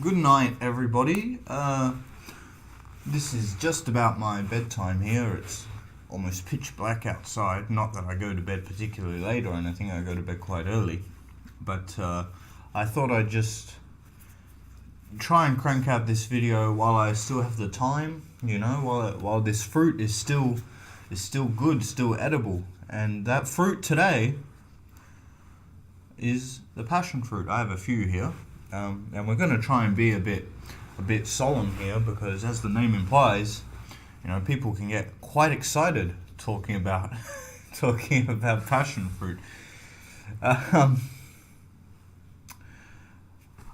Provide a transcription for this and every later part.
Good night, everybody. This is just about my bedtime here. It's almost pitch black outside. Not that I go to bed particularly late or anything. I go to bed quite early. But I thought I'd just try and crank out this video while I still have the time. You know, while this fruit is still good, still edible. And that fruit today is the passion fruit. I have a few here. And we're going to try and be a bit solemn here because, as the name implies, you know, people can get quite excited talking about passion fruit. I'm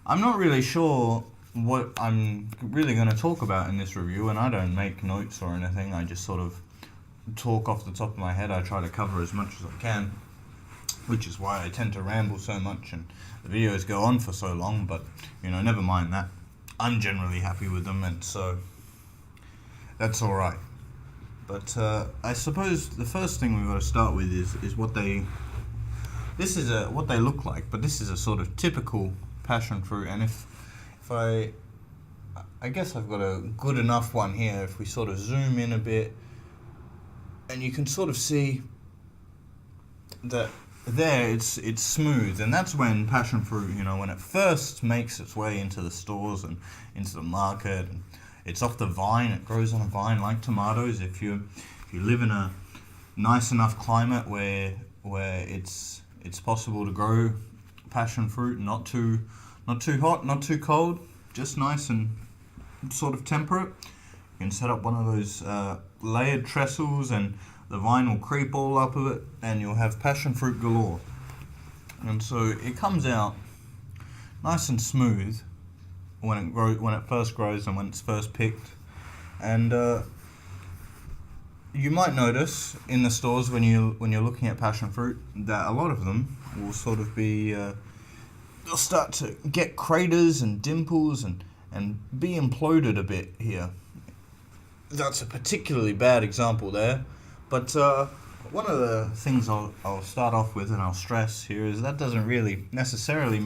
not really sure what I'm really going to talk about in this review, and I don't make notes or anything. I just sort of talk off the top of my head. I try to cover as much as I can, which is why I tend to ramble so much and the videos go on for so long, but you know, never mind that. I'm generally happy with them, and so that's alright. But I suppose the first thing we've got to start with is what they look like, but this is a sort of typical passion fruit, and if I guess I've got a good enough one here. If we sort of zoom in a bit, and you can sort of see that there it's smooth, and that's when passion fruit, you know, when it first makes its way into the stores and into the market, and it's off the vine. It grows on a vine like tomatoes. If you live in a nice enough climate where it's possible to grow passion fruit, not too hot, not too cold, just nice and sort of temperate, you can set up one of those layered trestles, and the vine will creep all up of it, and you'll have passion fruit galore. And so it comes out nice and smooth when it first grows and when it's first picked. And you might notice in the stores when you're looking at passion fruit that a lot of them will sort of be they'll start to get craters and dimples and be imploded a bit here. That's a particularly bad example there. But one of the things I'll start off with and I'll stress here is that doesn't really necessarily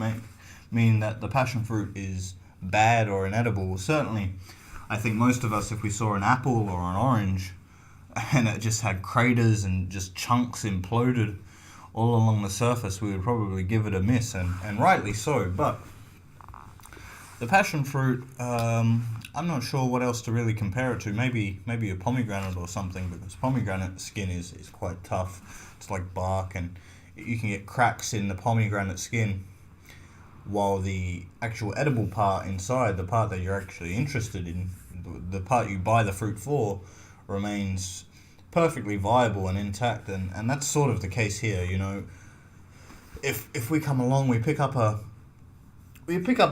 mean that the passion fruit is bad or inedible. Certainly, I think most of us, if we saw an apple or an orange and it just had craters and just chunks imploded all along the surface, we would probably give it a miss, and rightly so. But the passion fruit, I'm not sure what else to really compare it to. Maybe a pomegranate or something, because pomegranate skin is quite tough. It's like bark, and you can get cracks in the pomegranate skin, while the actual edible part inside, the part that you're actually interested in, the part you buy the fruit for, remains perfectly viable and intact. And that's sort of the case here. You know, if we come along, we pick up a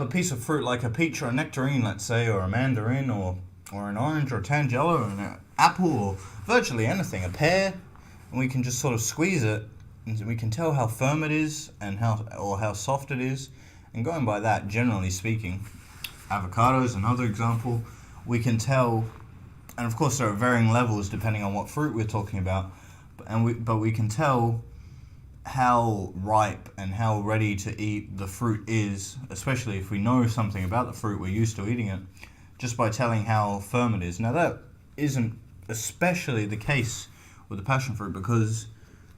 piece of fruit like a peach or a nectarine, let's say, or a mandarin, or an orange or a tangelo, and an apple, or virtually anything, a pear, and we can just sort of squeeze it, and we can tell how firm it is and how soft it is. And going by that, generally speaking, avocados, another example, we can tell, and of course there are varying levels depending on what fruit we're talking about, but we can tell how ripe and how ready to eat the fruit is, especially if we know something about the fruit, we're used to eating it, just by telling how firm it is. Now that isn't especially the case with the passion fruit, because,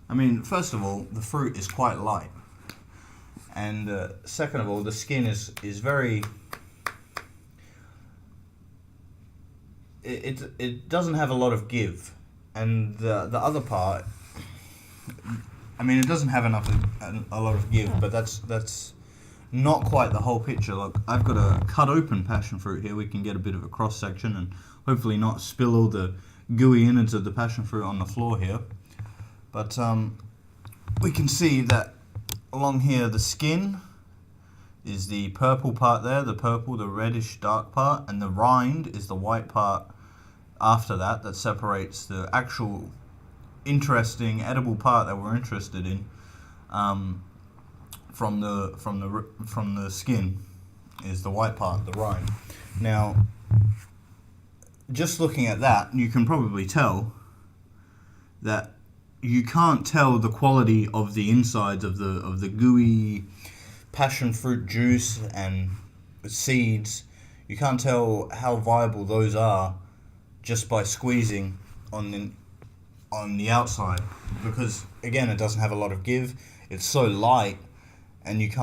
I mean, first of all, the fruit is quite light, and second of all, the skin is very, it doesn't have a lot of give, and the other part, I mean, it doesn't have a lot of give, but that's not quite the whole picture. Look, I've got a cut open passion fruit here. We can get a bit of a cross section and hopefully not spill all the gooey innards of the passion fruit on the floor here. But we can see that along here, the skin is the purple part there, the reddish dark part, and the rind is the white part after that separates the actual interesting edible part that we're interested in from the skin is the white part, the rind. Now, just looking at that, you can probably tell that you can't tell the quality of the insides of the gooey passion fruit juice and seeds, you can't tell how viable those are just by squeezing on the outside, because again it doesn't have a lot of give. It's so light, and it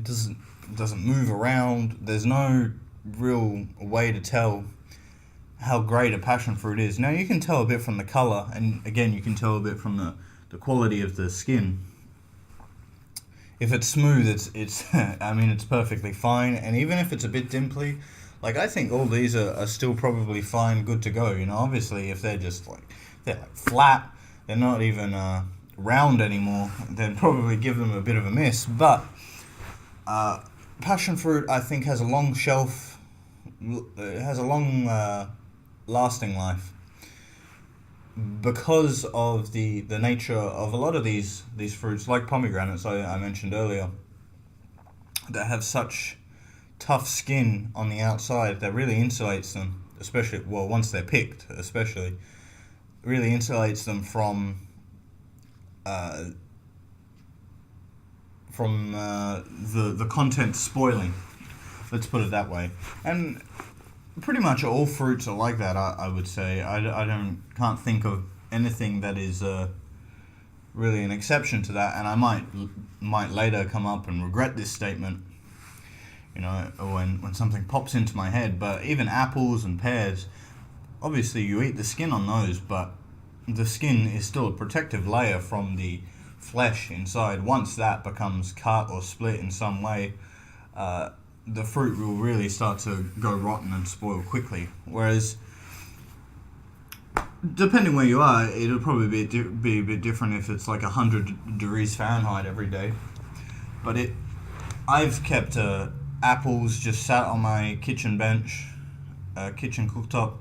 doesn't move around. There's no real way to tell how great a passion fruit is. Now you can tell a bit from the color, and again you can tell a bit from the quality of the skin. If it's smooth, it's I mean, it's perfectly fine, and even if it's a bit dimply, like, I think all these are still probably fine, good to go. Obviously if they're just they're like flat, they're not even round anymore, then probably give them a bit of a miss. But passion fruit, I think, has a long shelf, it has a long lasting life, because of the nature of a lot of these fruits, like pomegranates I mentioned earlier, that have such tough skin on the outside that really insulates them, especially, well, once they're picked, especially, really insulates them from the content spoiling. Let's put it that way. And pretty much all fruits are like that, I would say. I can't think of anything that is really an exception to that, and I might later come up and regret this statement, when something pops into my head. But even apples and pears, obviously you eat the skin on those, but the skin is still a protective layer from the flesh inside. Once that becomes cut or split in some way, the fruit will really start to go rotten and spoil quickly. Whereas, depending where you are, it'll probably be a bit different if it's like 100 degrees Fahrenheit every day. But I've kept apples just sat on my kitchen bench, kitchen cooktop,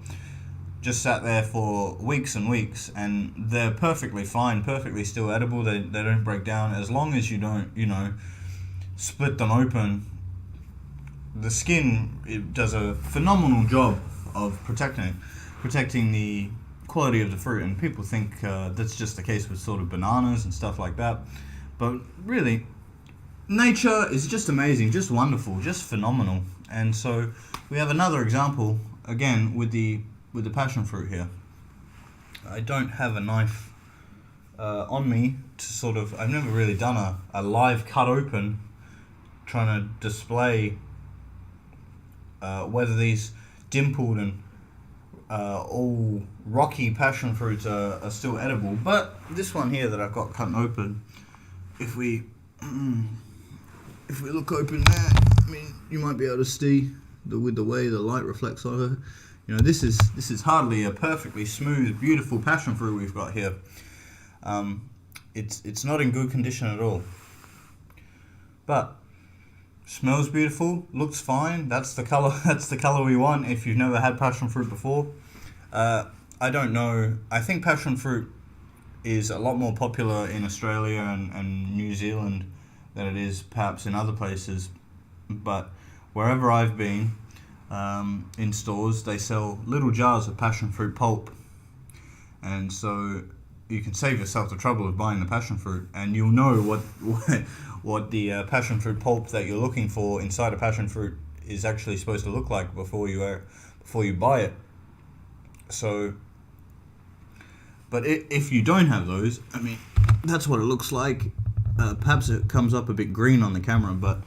just sat there for weeks and weeks, and they're perfectly fine, perfectly still edible. They don't break down, as long as you don't, split them open. The skin, it does a phenomenal job of protecting the quality of the fruit, and people think that's just the case with sort of bananas and stuff like that. But really, nature is just amazing, just wonderful, just phenomenal. And so we have another example again with the passion fruit here. I don't have a knife on me to sort of, I've never really done a live cut open trying to display whether these dimpled and all rocky passion fruits are still edible. But this one here that I've got cut open, if we look open there, I mean, you might be able to see with the way the light reflects on it. This is hardly a perfectly smooth, beautiful passion fruit we've got here. It's not in good condition at all. But smells beautiful, looks fine. That's the color. That's the color we want. If you've never had passion fruit before, I don't know. I think passion fruit is a lot more popular in Australia and New Zealand than it is perhaps in other places. But wherever I've been, in stores, they sell little jars of passion fruit pulp, and so you can save yourself the trouble of buying the passion fruit, and you'll know what the passion fruit pulp that you're looking for inside a passion fruit is actually supposed to look like before you buy it. So, but if you don't have those, I mean, that's what it looks like. Perhaps it comes up a bit green on the camera, but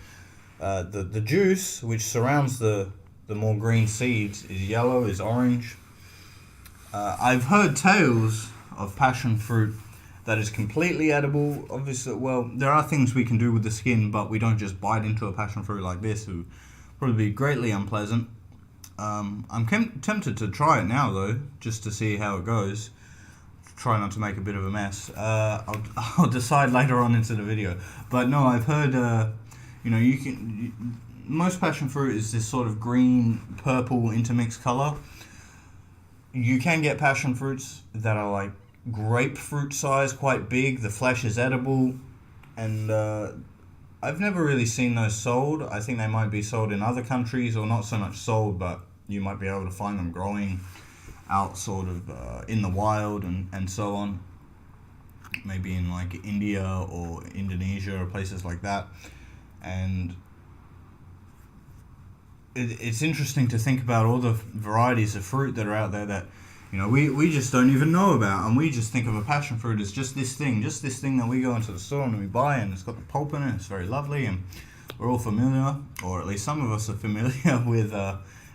the juice which surrounds the more green seeds is yellow, is orange. I've heard tales of passion fruit that is completely edible. Obviously, well, there are things we can do with the skin, but we don't just bite into a passion fruit like this. It would probably be greatly unpleasant. I'm tempted to try it now, though, just to see how it goes. Try not to make a bit of a mess. I'll decide later on into the video. But no, I've heard, most passion fruit is this sort of green, purple intermixed color. You can get passion fruits that are like grapefruit size, quite big. The flesh is edible, and I've never really seen those sold. I think they might be sold in other countries, or not so much sold, but you might be able to find them growing out sort of in the wild and so on. Maybe in like India or Indonesia or places like that. And it's interesting to think about all the varieties of fruit that are out there that, we just don't even know about, and we just think of a passion fruit as just this thing that we go into the store and we buy, and it's got the pulp in it. It's very lovely, and we're all familiar, or at least some of us are familiar with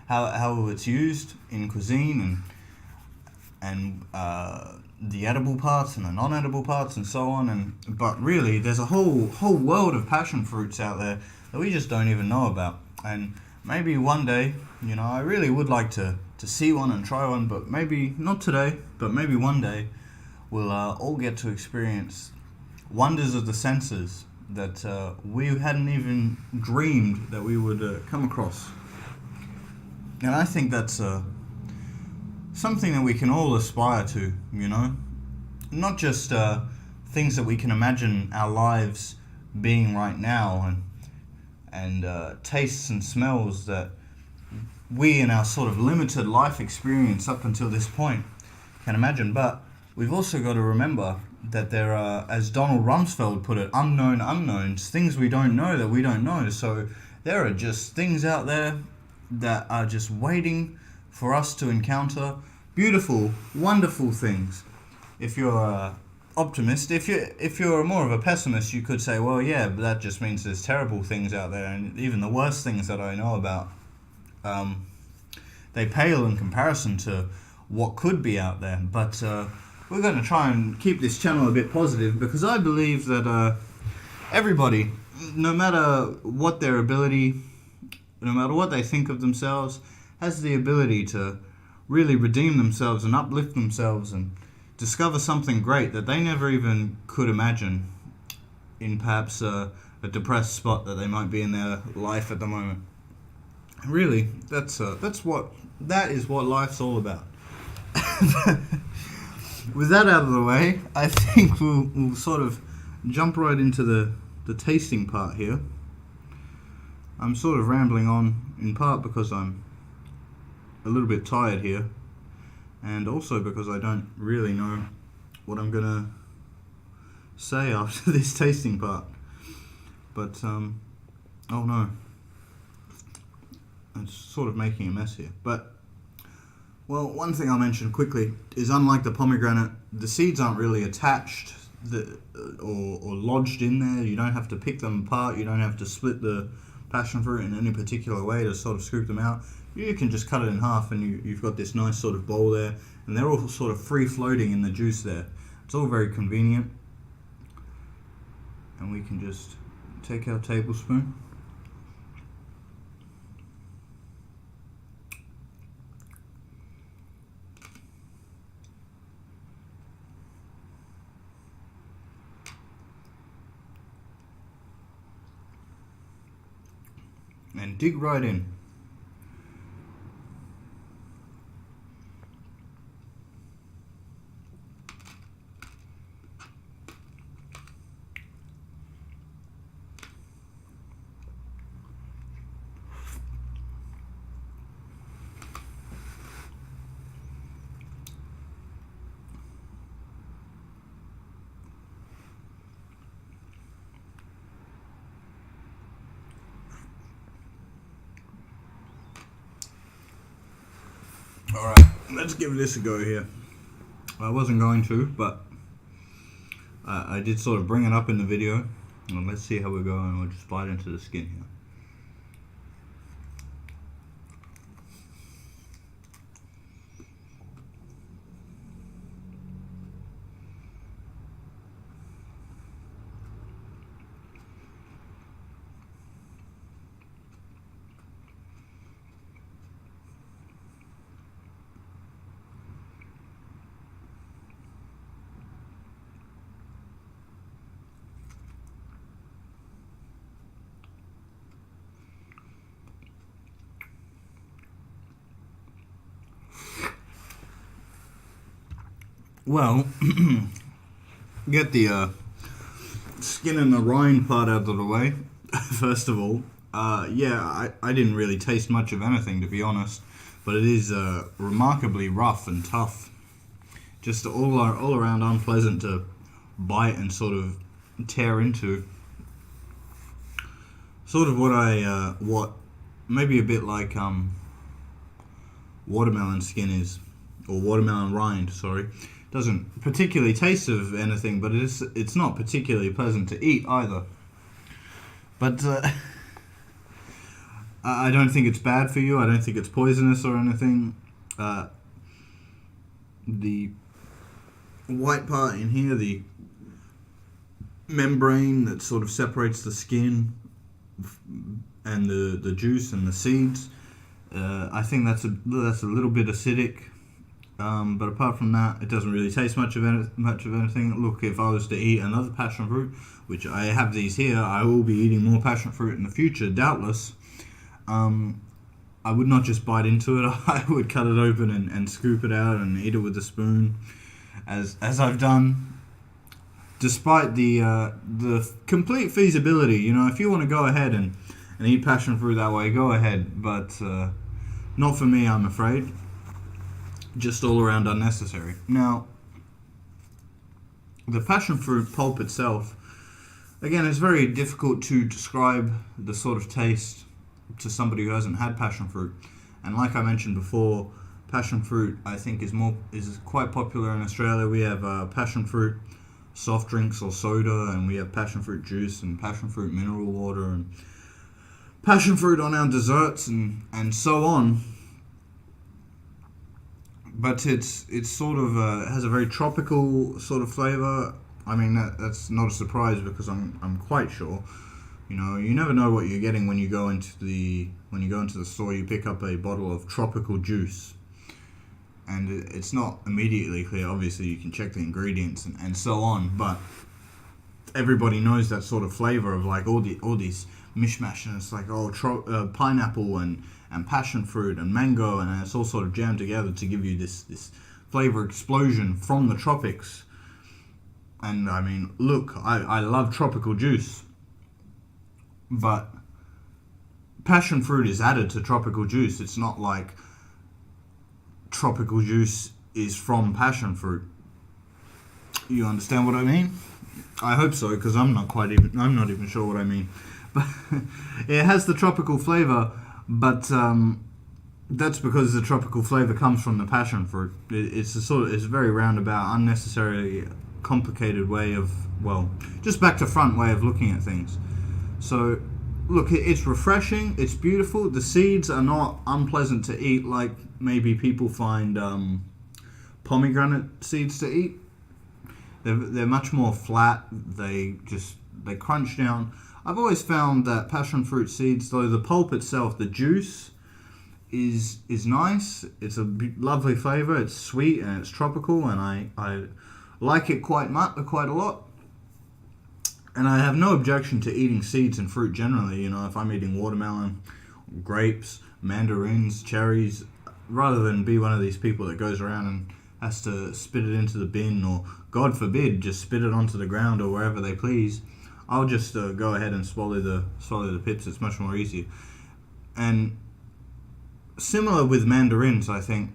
how it's used in cuisine and the edible parts and the non-edible parts and so on. But really, there's a whole world of passion fruits out there that we just don't even know about. And maybe one day, I really would like to see one and try one, but maybe not today, but maybe one day we'll all get to experience wonders of the senses that we hadn't even dreamed that we would come across. And I think that's something that we can all aspire to, not just things that we can imagine our lives being right now, and tastes and smells that we in our sort of limited life experience up until this point can imagine. But we've also got to remember that there are, as Donald Rumsfeld put it, unknown unknowns, things we don't know that we don't know. So there are just things out there that are just waiting for us to encounter. Beautiful, wonderful things. If you're an optimist, if you're more of a pessimist, you could say, well, yeah, but that just means there's terrible things out there, and even the worst things that I know about, they pale in comparison to what could be out there. But we're going to try and keep this channel a bit positive, because I believe that everybody, no matter what their ability, no matter what they think of themselves, has the ability to really redeem themselves and uplift themselves and discover something great that they never even could imagine in perhaps a depressed spot that they might be in their life at the moment. Really, that is what life's all about. With that out of the way, I think we'll sort of jump right into the tasting part here. I'm sort of rambling on, in part because I'm a little bit tired here, and also because I don't really know what I'm gonna say after this tasting part. But oh no, it's sort of making a mess here. But well, one thing I'll mention quickly is, unlike the pomegranate, the seeds aren't really attached or lodged in there. You don't have to pick them apart. You don't have to split the passion fruit in any particular way to sort of scoop them out. You can just cut it in half, and you've got this nice sort of bowl there, and they're all sort of free floating in the juice there. It's all very convenient. And we can just take our tablespoon. And dig right in. Alright, let's give this a go here. I wasn't going to, but I did sort of bring it up in the video. And let's see how we're going. We'll just bite into the skin here. Well, get the skin and the rind part out of the way, first of all. Yeah, I didn't really taste much of anything, to be honest, but it is remarkably rough and tough. Just all around unpleasant to bite and sort of tear into. Sort of what maybe a bit like watermelon skin is, or watermelon rind. Sorry, doesn't particularly taste of anything, but it's not particularly pleasant to eat either. But I don't think it's bad for you. I don't think it's poisonous or anything. The white part in here, the membrane that sort of separates the skin and the juice and the seeds, I think that's a little bit acidic. But apart from that, it doesn't really taste much of anything. Look, if I was to eat another passion fruit, which I have these here, I will be eating more passion fruit in the future, doubtless. I would not just bite into it. I would cut it open and scoop it out and eat it with a spoon, as I've done. Despite the complete feasibility, if you want to go ahead and eat passion fruit that way, go ahead. But not for me, I'm afraid. Just all around unnecessary. Now, the passion fruit pulp itself, again, it's very difficult to describe the sort of taste to somebody who hasn't had passion fruit. And like I mentioned before, passion fruit I think is quite popular in Australia. We have passion fruit soft drinks or soda, and we have passion fruit juice and passion fruit mineral water and passion fruit on our desserts and so on. But it's sort of has a very tropical sort of flavor. I mean, that's not a surprise, because I'm quite sure. You never know what you're getting when you go into the store. You pick up a bottle of tropical juice, and it's not immediately clear. Obviously, you can check the ingredients and so on, but everybody knows that sort of flavor of like all these mishmash, and it's like pineapple and passion fruit and mango, and it's all sort of jammed together to give you this flavor explosion from the tropics. And I mean, look, I love tropical juice, but passion fruit is added to tropical juice. It's not like tropical juice is from passion fruit. You understand what I mean? I hope so, because I'm not even sure what I mean. But it has the tropical flavor, but that's because the tropical flavor comes from the passion fruit. It's a very roundabout, unnecessarily complicated way of, just back to front way of looking at things. So, look, it's refreshing, it's beautiful. The seeds are not unpleasant to eat like maybe people find pomegranate seeds to eat. They're much more flat. They crunch down. I've always found that passion fruit seeds, though the pulp itself, the juice, is nice. It's a lovely flavor. It's sweet and it's tropical, and I like it quite a lot. And I have no objection to eating seeds and fruit generally. If I'm eating watermelon, grapes, mandarins, cherries, rather than be one of these people that goes around and has to spit it into the bin, or God forbid, just spit it onto the ground or wherever they please, I'll just go ahead and swallow the pips. It's much more easier. And similar with mandarins, I think,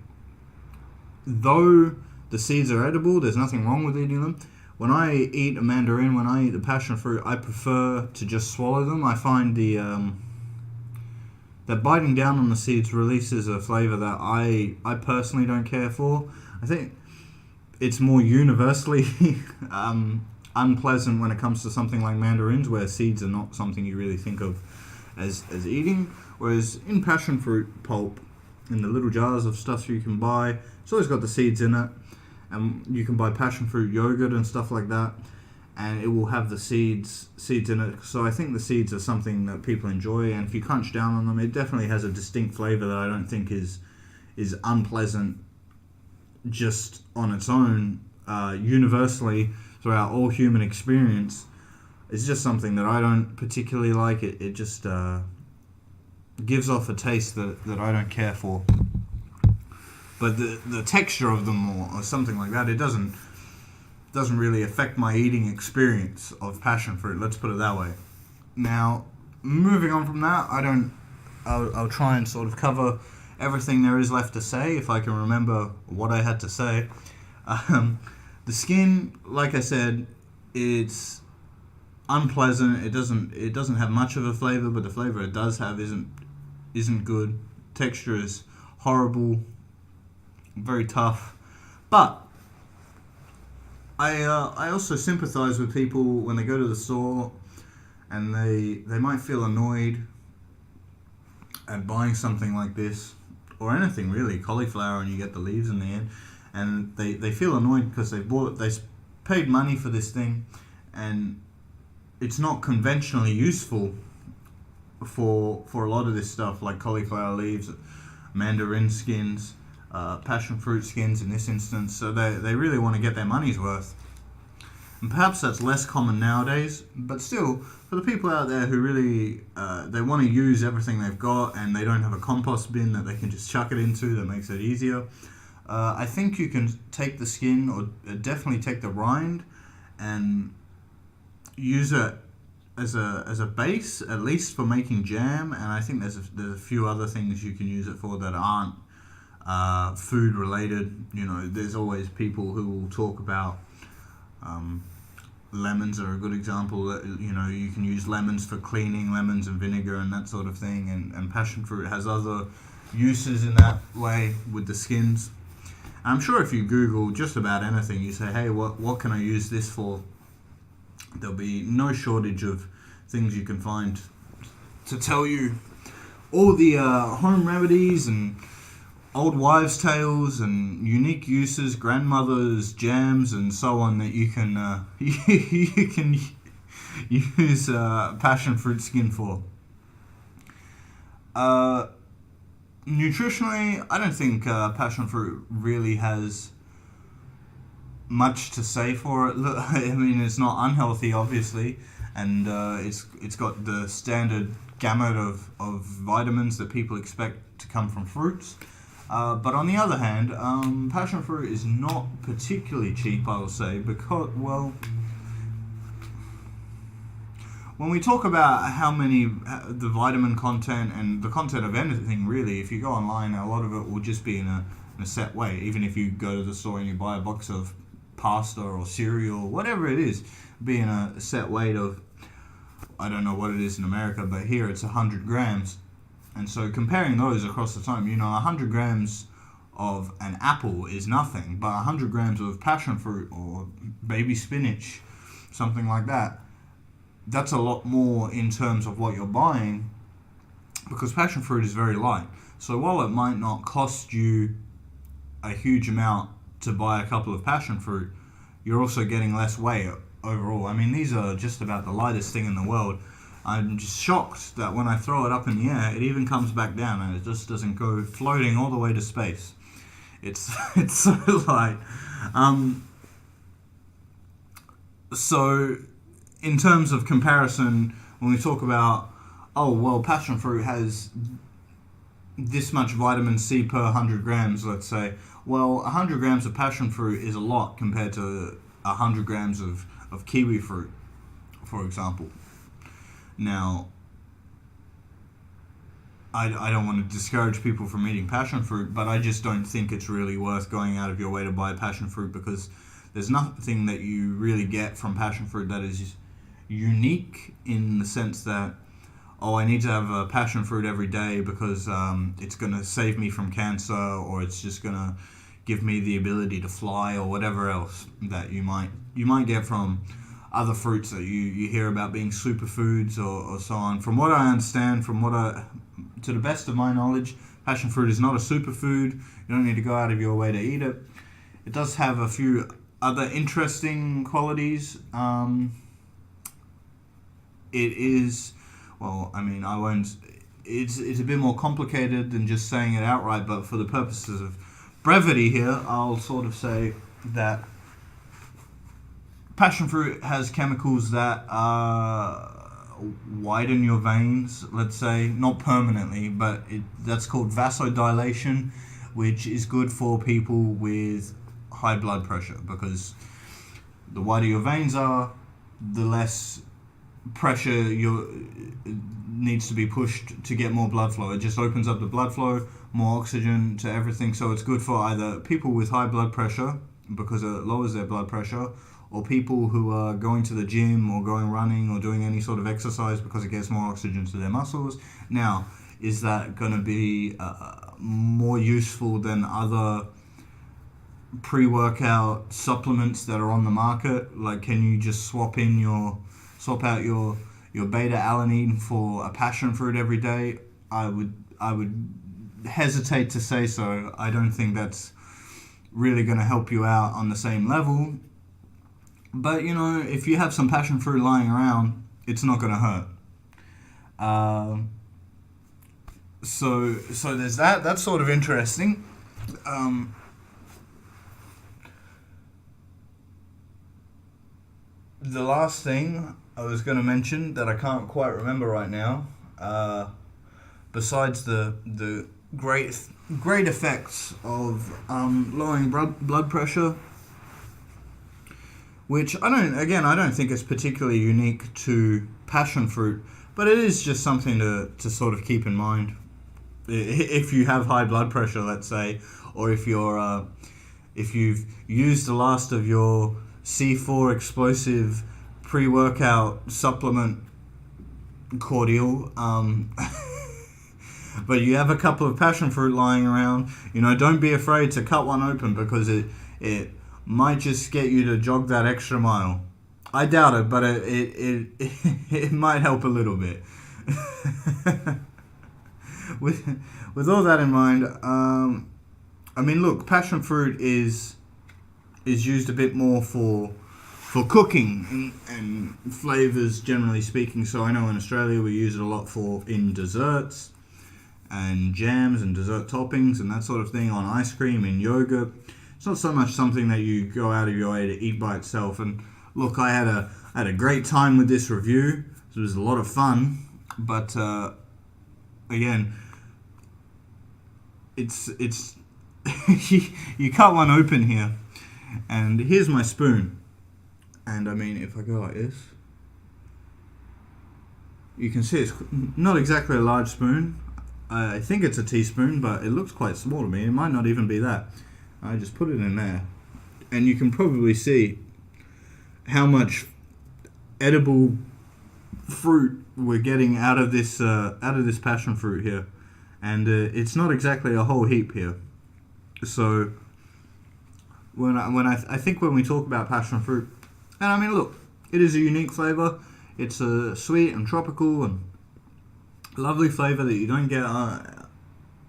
though the seeds are edible, there's nothing wrong with eating them. When I eat a mandarin, when I eat the passion fruit, I prefer to just swallow them. I find that biting down on the seeds releases a flavor that I personally don't care for. I think it's more universally unpleasant when it comes to something like mandarins, where seeds are not something you really think of as eating. Whereas in passion fruit pulp, in the little jars of stuff you can buy, it's always got the seeds in it. And you can buy passion fruit yogurt and stuff like that, and it will have the seeds in it. So I think the seeds are something that people enjoy, and if you crunch down on them, it definitely has a distinct flavor that I don't think is unpleasant just on its own. Universally throughout all human experience, it's just something that I don't particularly like. It just gives off a taste that I don't care for. But the texture of them or something like that, it doesn't really affect my eating experience of passion fruit. Let's put it that way. Now, moving on from that, I'll try and sort of cover everything there is left to say, if I can remember what I had to say. The skin, like I said, it's unpleasant. It doesn't have much of a flavor, but the flavor it does have isn't isn't good. Texture is horrible, very tough. But I also sympathise with people when they go to the store and they might feel annoyed at buying something like this, or anything really, cauliflower, and you get the leaves in the end, and they feel annoyed because they paid money for this thing, and it's not conventionally useful for a lot of this stuff, like cauliflower leaves, mandarin skins, passion fruit skins in this instance. So they really want to get their money's worth. And perhaps that's less common nowadays, but still, for the people out there who really they want to use everything they've got and they don't have a compost bin that they can just chuck it into that makes it easier, I think you can take the skin, or definitely take the rind, and use it as a base, at least for making jam. And I think there's a few other things you can use it for that aren't food related. You know, there's always people who will talk about lemons are a good example. You know, you can use lemons for cleaning, lemons and vinegar and that sort of thing. And passion fruit has other uses in that way with the skins. I'm sure if you Google just about anything, you say, hey, what can I use this for? There'll be no shortage of things you can find to tell you all the home remedies and old wives' tales and unique uses, grandmothers' jams, and so on that you can you can use passion fruit skin for. Nutritionally, I don't think passion fruit really has much to say for it. Look, I mean, it's not unhealthy, obviously, and it's got the standard gamut of vitamins that people expect to come from fruits. But on the other hand, passion fruit is not particularly cheap, I will say, because, well, when we talk about the vitamin content and the content of anything really, if you go online, a lot of it will just be in a set way. Even if you go to the store and you buy a box of pasta or cereal, whatever it is, be in a set weight of, I don't know what it is in America, but here it's 100 grams. And so comparing those across the time, 100 grams of an apple is nothing, but 100 grams of passion fruit or baby spinach, something like that, that's a lot more in terms of what you're buying, because passion fruit is very light. So while it might not cost you a huge amount to buy a couple of passion fruit, you're also getting less weight overall. I mean, these are just about the lightest thing in the world. I'm just shocked that when I throw it up in the air, it even comes back down and it just doesn't go floating all the way to space. It's so light. So in terms of comparison, when we talk about, oh, well, passion fruit has this much vitamin C per 100 grams, let's say. Well, 100 grams of passion fruit is a lot compared to 100 grams of kiwi fruit, for example. Now, I don't want to discourage people from eating passion fruit, but I just don't think it's really worth going out of your way to buy passion fruit, because there's nothing that you really get from passion fruit that is unique in the sense that, oh, I need to have a passion fruit every day because it's going to save me from cancer, or it's just going to give me the ability to fly, or whatever else that you might get from other fruits that you hear about being superfoods or so on. From what I understand, to the best of my knowledge, passion fruit is not a superfood. You don't need to go out of your way to eat it. It does have a few other interesting qualities. It is, well, I mean, I won't. It's a bit more complicated than just saying it outright, but for the purposes of brevity here, I'll sort of say that passion fruit has chemicals that widen your veins, let's say, not permanently, but that's called vasodilation, which is good for people with high blood pressure, because the wider your veins are, the less pressure needs to be pushed to get more blood flow. It just opens up the blood flow, more oxygen to everything. So it's good for either people with high blood pressure, because it lowers their blood pressure, or people who are going to the gym or going running or doing any sort of exercise, because it gets more oxygen to their muscles. Now, is that going to be more useful than other pre-workout supplements that are on the market? Like, can you just swap out your beta alanine for a passion fruit every day? I would hesitate to say so. I don't think that's really going to help you out on the same level. But, you know, if you have some passion fruit lying around, it's not going to hurt. So there's that. That's sort of interesting. The last thing I was going to mention that I can't quite remember right now, besides the great effects of lowering blood pressure, which I don't think is particularly unique to passion fruit, but it is just something to sort of keep in mind if you have high blood pressure, let's say, or if you've used the last of your C4 explosive pre-workout supplement cordial, but you have a couple of passion fruit lying around, you know, don't be afraid to cut one open, because it might just get you to jog that extra mile. I doubt it, but it might help a little bit. With all that in mind, I mean, look, passion fruit is used a bit more for cooking and flavors, generally speaking. So I know in Australia we use it a lot in desserts and jams and dessert toppings and that sort of thing, on ice cream and yogurt. It's not so much something that you go out of your way to eat by itself. And look, I had a great time with this review. It was a lot of fun, but again, it's you cut one open here, and here's my spoon. And I mean, if I go like this, you can see it's not exactly a large spoon. I think it's a teaspoon, but it looks quite small to me. It might not even be that. I just put it in there, and you can probably see how much edible fruit we're getting out of this passion fruit here, and it's not exactly a whole heap here. So I think when we talk about passion fruit, and I mean, look, it is a unique flavor. It's a sweet and tropical and lovely flavor that you don't get a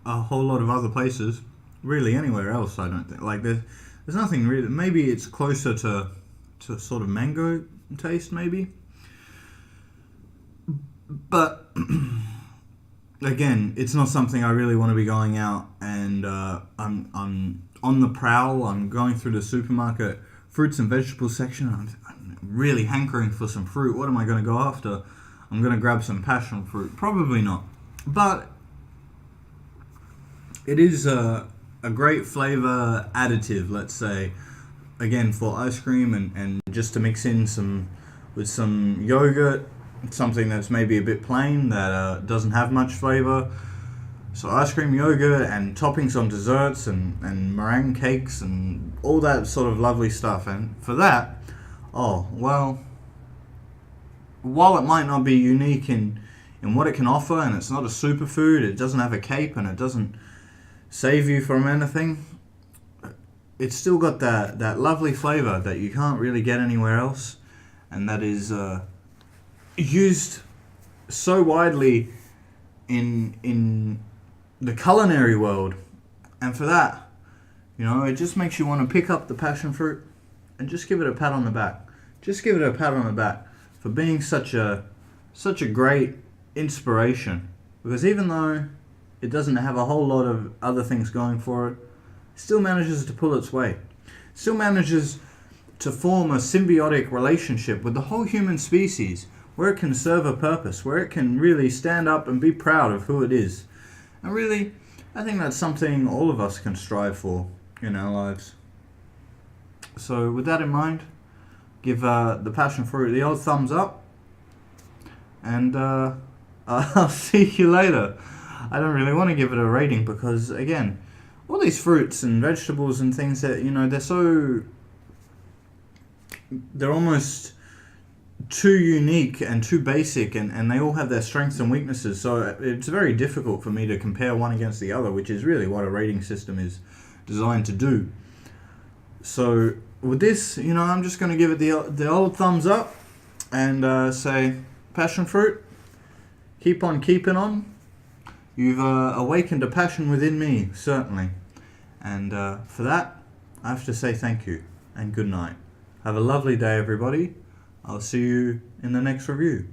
whole lot of other places, really anywhere else. I don't think. Like there's nothing really. Maybe it's closer to sort of mango taste, maybe. But again, it's not something I really want to be going out and I'm on the prowl. I'm going through the supermarket fruits and vegetables section. I'm really hankering for some fruit. What am I going to go after? I'm going to grab some passion fruit. Probably not. But it is a great flavor additive, let's say, again, for ice cream and just to mix in with some yogurt, something that's maybe a bit plain, that doesn't have much flavor. So ice cream, yogurt, and toppings on desserts and meringue cakes and all that sort of lovely stuff. And for that, oh, well, while it might not be unique in what it can offer, and it's not a superfood, it doesn't have a cape, and it doesn't save you from anything, it's still got that lovely flavor that you can't really get anywhere else, and that is used so widely in the culinary world. And for that, you know, it just makes you want to pick up the passion fruit and just give it a pat on the back. Just give it a pat on the back for being such a great inspiration. Because even though it doesn't have a whole lot of other things going for it, it still manages to pull its weight. Still manages to form a symbiotic relationship with the whole human species, where it can serve a purpose, where it can really stand up and be proud of who it is. And really, I think that's something all of us can strive for in our lives. So with that in mind, give the passion fruit the old thumbs up, and I'll see you later. I don't really want to give it a rating because, again, all these fruits and vegetables and things that, you know, they're almost too unique and too basic, and they all have their strengths and weaknesses, so it's very difficult for me to compare one against the other, which is really what a rating system is designed to do. So with this, I'm just going to give it the old thumbs up and say, passion fruit, keep on keeping on. You've awakened a passion within me, certainly. And for that, I have to say thank you and good night. Have a lovely day, everybody. I'll see you in the next review.